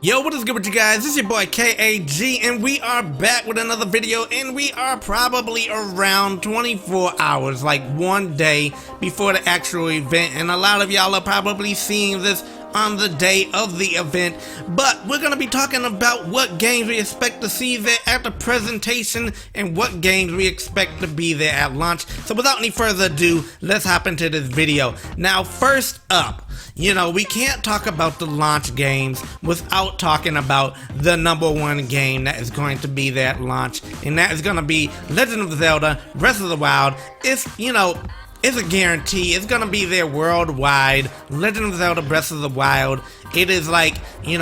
Yo, what is good with you guys? This is your boy KAG, and we are back with another video, and we are probably around 24 hours, like one day before the actual event, and a lot of y'all are probably seeing this on the day of the event, but we're going to be talking about what games we expect to see there at the presentation and what games we expect to be there at launch. So without any further ado, let's hop into this video. Now, first up, we can't talk about the launch games without talking about the #1 game that is going to be there at launch, and that is going to be Legend of Zelda Breath of the Wild. It's a guarantee. It's gonna be there worldwide. Legend of Zelda Breath of the Wild. It is like, you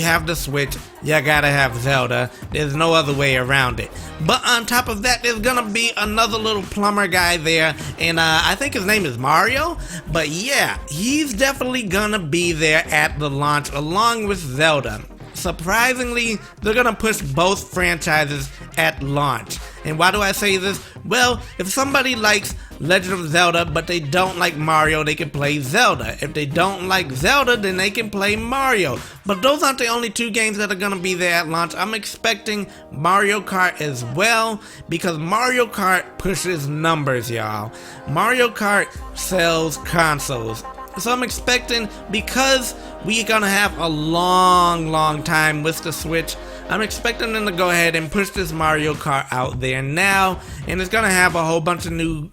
have the Switch, you gotta have Zelda. There's no other way around it. But on top of that, there's gonna be another little plumber guy there, and I think his name is Mario. But yeah, he's definitely gonna be there at the launch along with Zelda. Surprisingly, they're gonna push both franchises at launch. And why do I say this? Well, if somebody likes Legend of Zelda but they don't like Mario, they can play Zelda. If they don't like Zelda, then they can play Mario. But those aren't the only two games that are gonna be there at launch. I'm expecting Mario Kart as well, because Mario Kart pushes numbers, y'all. Mario Kart sells consoles. So I'm expecting, because we're gonna have a long time with the Switch, I'm expecting them to go ahead and push this Mario Kart out there now, and it's gonna have a whole bunch of new,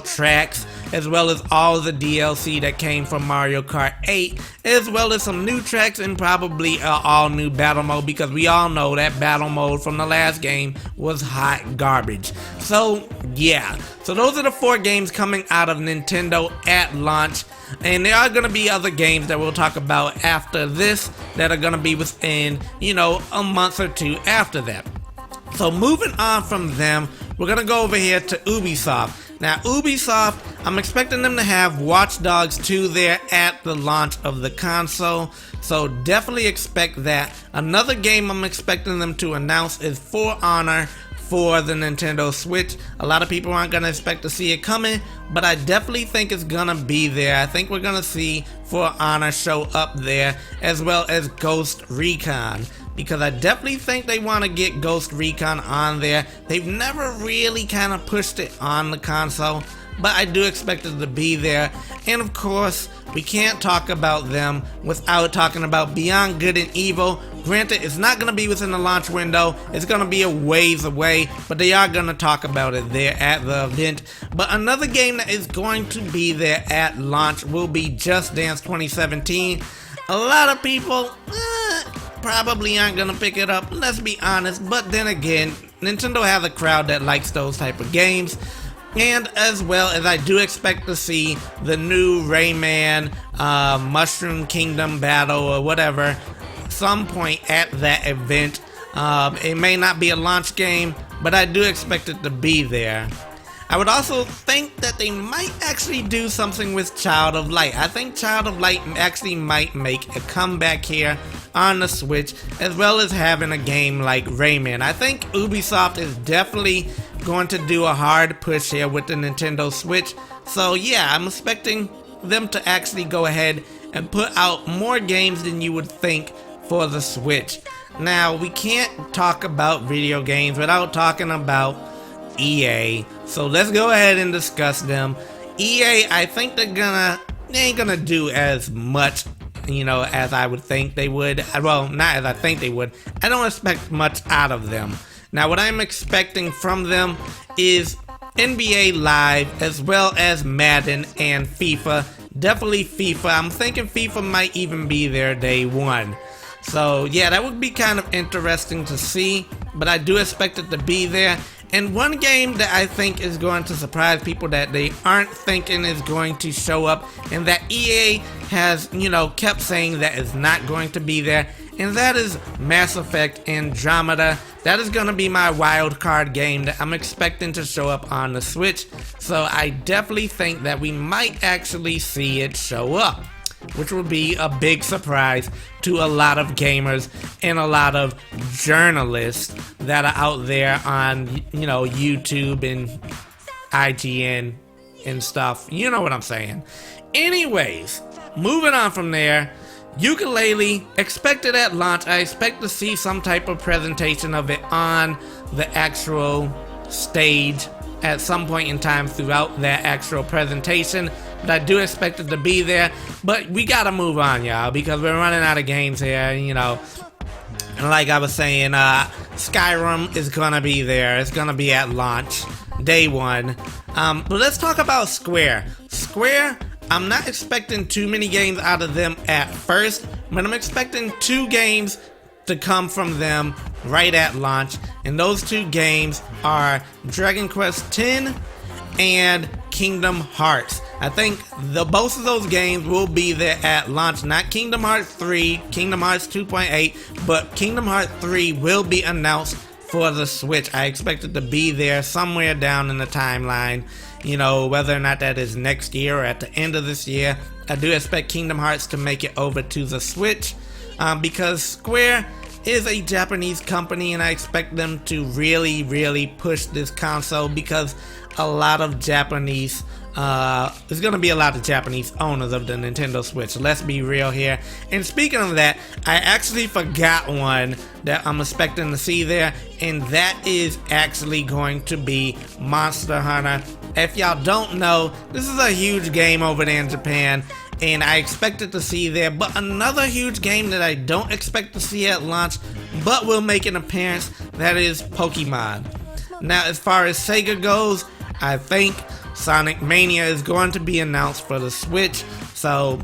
tracks, as well as all the DLC that came from Mario Kart 8, as well as some new tracks and probably an all new battle mode, because we all know that battle mode from the last game was hot garbage. So yeah, so those are the 4 games coming out of Nintendo at launch. And there are going to be other games that we'll talk about after this that are going to be within, a month or two after that. So moving on from them, we're going to go over here to Ubisoft. Now, Ubisoft, I'm expecting them to have Watch Dogs 2 there at the launch of the console. So definitely expect that. Another game I'm expecting them to announce is For Honor for the Nintendo Switch. A lot of people aren't gonna expect to see it coming, but I definitely think it's gonna be there. I think we're gonna see For Honor show up there, as well as Ghost Recon, because I definitely think they want to get Ghost Recon on there. They've never really kind of pushed it on the console, but I do expect it to be there. And of course, we can't talk about them without talking about Beyond Good and Evil. Granted, it's not going to be within the launch window, it's going to be a ways away, but they are going to talk about it there at the event. But another game that is going to be there at launch will be Just Dance 2017. A lot of people probably aren't going to pick it up, let's be honest, but then again, Nintendo has a crowd that likes those type of games. And as well as I do expect to see the new Rayman Mushroom Kingdom battle or whatever some point at that event. It may not be a launch game, but I do expect it to be there. I would also think that they might actually do something with Child of Light. I think Child of Light actually might make a comeback here on the Switch, as well as having a game like Rayman. I think Ubisoft is definitely going to do a hard push here with the Nintendo Switch. So yeah, I'm expecting them to actually go ahead and put out more games than you would think for the Switch. Now, we can't talk about video games without talking about EA. So let's go ahead and discuss them. EA, I think they ain't gonna do as much, as I would think they would. Well, not as I think they would. I don't expect much out of them. Now, what I'm expecting from them is NBA Live, as well as Madden and FIFA. Definitely FIFA. I'm thinking FIFA might even be there day one. So yeah, that would be kind of interesting to see, but I do expect it to be there. And one game that I think is going to surprise people that they aren't thinking is going to show up, and that EA has, kept saying that is not going to be there, and that is Mass Effect Andromeda. That is going to be my wild card game that I'm expecting to show up on the Switch. So I definitely think that we might actually see it show up, which would be a big surprise to a lot of gamers and a lot of journalists that are out there on, YouTube and IGN and stuff. You know what I'm saying. Anyways, moving on from there, Yooka-Laylee, expected at launch. I expect to see some type of presentation of it on the actual stage at some point in time throughout that actual presentation. But I do expect it to be there. But we gotta move on, y'all, because we're running out of games here, you know. And like I was saying, Skyrim is gonna be there. It's gonna be at launch, day one. But let's talk about Square. Square, I'm not expecting too many games out of them at first, but I'm expecting 2 games to come from them right at launch. And those 2 games are Dragon Quest X and Kingdom Hearts. I think both of those games will be there at launch. Not Kingdom Hearts 3, Kingdom Hearts 2.8, but Kingdom Hearts 3 will be announced for the Switch. I expect it to be there somewhere down in the timeline. You know, whether or not that is next year or at the end of this year. I do expect Kingdom Hearts to make it over to the Switch because Square is a Japanese company, and I expect them to really push this console because a lot of Japanese there's gonna be a lot of Japanese owners of the Nintendo Switch. Let's be real here. And speaking of that, I actually forgot one that I'm expecting to see there, and that is actually going to be Monster Hunter. If y'all don't know, this is a huge game over there in Japan, and I expected to see there. But another huge game that I don't expect to see at launch, but will make an appearance, that is Pokemon. Now, as far as Sega goes, I think Sonic Mania is going to be announced for the Switch, so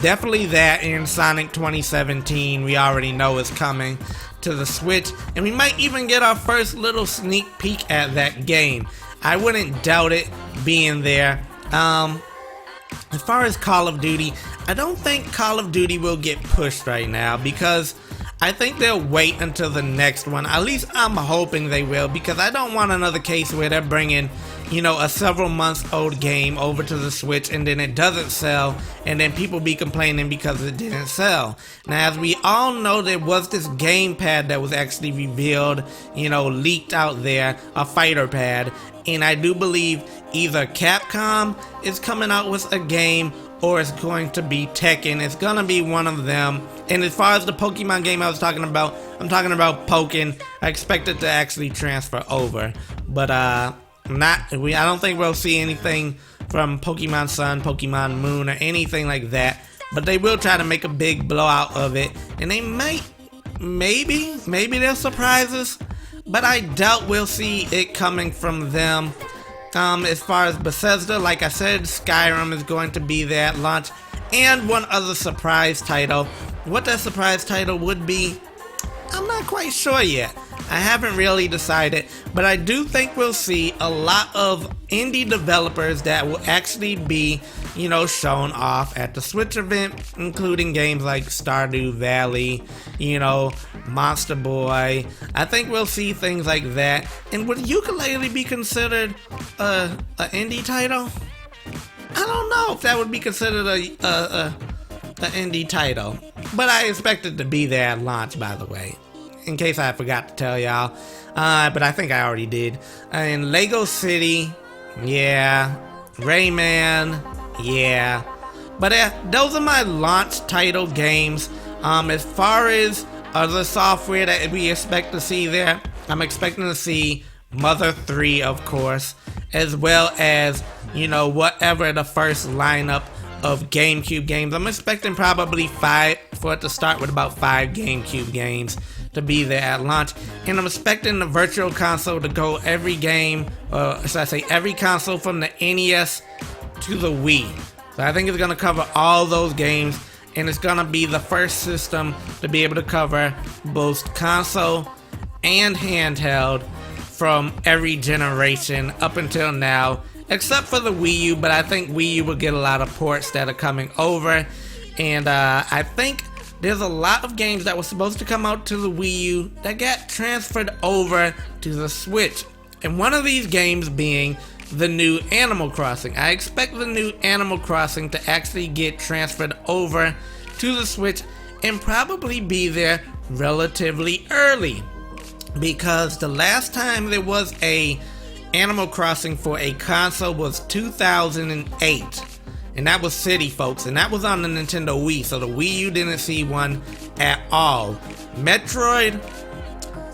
definitely that. In Sonic 2017 we already know is coming to the Switch, and we might even get our first little sneak peek at that game. I wouldn't doubt it being there. As far as Call of Duty, I don't think Call of Duty will get pushed right now because I think they'll wait until the next one. At least I'm hoping they will, because I don't want another case where they're bringing, you know, a several months old game over to the Switch and then it doesn't sell, and then people be complaining because it didn't sell. Now, as we all know, there was this gamepad that was actually revealed, you know, leaked out there, a fighter pad, and I do believe either Capcom is coming out with a game or it's going to be Tekken. It's gonna be one of them. And as far as the Pokemon game I was talking about, I'm talking about Pokken. I expect it to actually transfer over, but I don't think we'll see anything from Pokemon Sun, Pokemon Moon, or anything like that. But they will try to make a big blowout of it, and they might, maybe they'll surprise us, but I doubt we'll see it coming from them. As far as Bethesda, like I said, Skyrim is going to be there at launch, and one other surprise title. What that surprise title would be, I'm not quite sure yet. I haven't really decided, but I do think we'll see a lot of indie developers that will actually be, you know, shown off at the Switch event, including games like Stardew Valley, you know, Monster Boy. I think we'll see things like that. And would Yooka-Laylee be considered a indie title? I don't know if that would be considered a indie title, but I expect it to be there at launch, by the way, in case I forgot to tell y'all, but I think I already did. And Lego City, yeah. Rayman, yeah. But those are my launch title games. As far as other software that we expect to see there, I'm expecting to see Mother 3, of course, as well as, you know, whatever the first lineup of GameCube games. I'm expecting probably 5, for it to start with about 5 GameCube games to be there at launch, and I'm expecting the Virtual Console to go every game, should I say every console from the NES to the Wii. So I think it's going to cover all those games, and it's going to be the first system to be able to cover both console and handheld from every generation up until now, except for the Wii U, but I think Wii U will get a lot of ports that are coming over, and I think there's a lot of games that were supposed to come out to the Wii U that got transferred over to the Switch, and one of these games being the new Animal Crossing. I expect the new Animal Crossing to actually get transferred over to the Switch and probably be there relatively early, because the last time there was a Animal Crossing for a console was 2008. and that was City, folks, and that was on the Nintendo Wii, so the Wii U didn't see one at all. Metroid,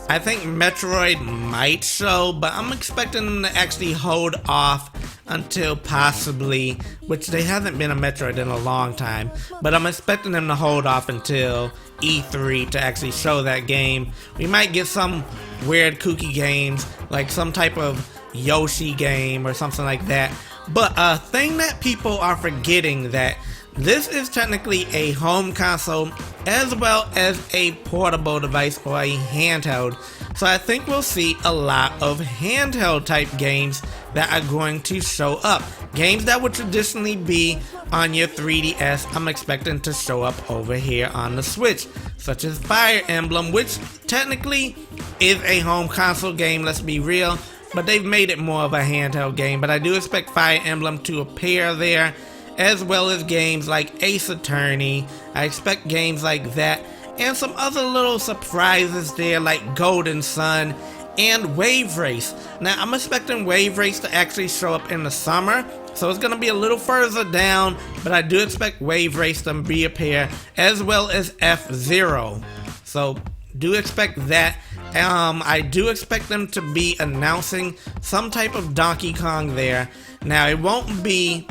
I think Metroid might show, but I'm expecting them to actually hold off until possibly, which they haven't been a Metroid in a long time, but I'm expecting them to hold off until E3 to actually show that game. We might get some weird kooky games, like some type of Yoshi game or something like that. But a thing that people are forgetting, that this is technically a home console as well as a portable device or a handheld. So I think we'll see a lot of handheld type games that are going to show up. Games that would traditionally be on your 3DS, I'm expecting to show up over here on the Switch, such as Fire Emblem, which technically is a home console game, let's be real, but they've made it more of a handheld game. But I do expect Fire Emblem to appear there, as well as games like Ace Attorney. I expect games like that, and some other little surprises there like Golden Sun and Wave Race. Now I'm expecting Wave Race to actually show up in the summer, so it's going to be a little further down, but I do expect Wave Race to reappear, as well as F-Zero. So do expect that. I do expect them to be announcing some type of Donkey Kong there. Now it won't be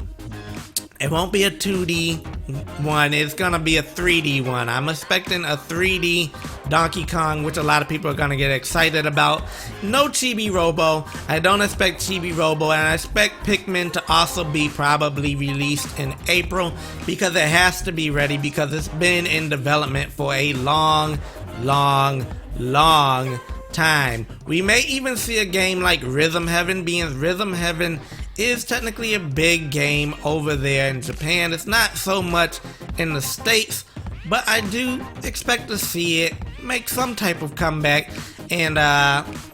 a 2D one, it's gonna be a 3D one. I'm expecting a 3D Donkey Kong, which a lot of people are gonna get excited about. No Chibi Robo, I don't expect Chibi Robo, and I expect Pikmin to also be probably released in April, because it has to be ready, because it's been in development for a long time. We may even see a game like Rhythm Heaven, being Rhythm Heaven is technically a big game over there in Japan. It's not so much in the States, but I do expect to see it make some type of comeback, and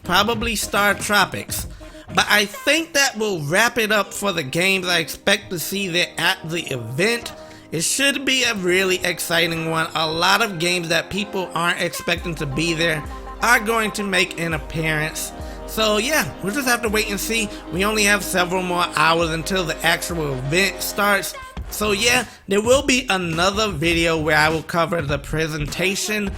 probably Star Tropics. But I think that will wrap it up for the games I expect to see there at the event. It should be a really exciting one. A lot of games that people aren't expecting to be there are going to make an appearance. So yeah, we'll just have to wait and see. We only have several more hours until the actual event starts. So yeah, there will be another video where I will cover the presentation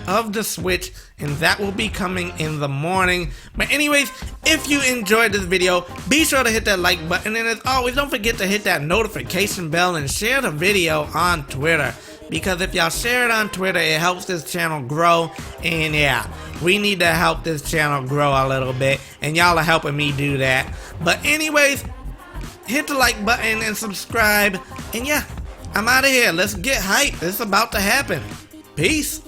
of the Switch, and that will be coming in the morning. But anyways, if you enjoyed this video, be sure to hit that like button, and as always, don't forget to hit that notification bell and share the video on Twitter, because if y'all share it on Twitter, it helps this channel grow. And yeah, we need to help this channel grow a little bit, and y'all are helping me do that. But anyways, hit the like button and subscribe, and yeah, I'm out of here. Let's get hyped. It's about to happen. Peace.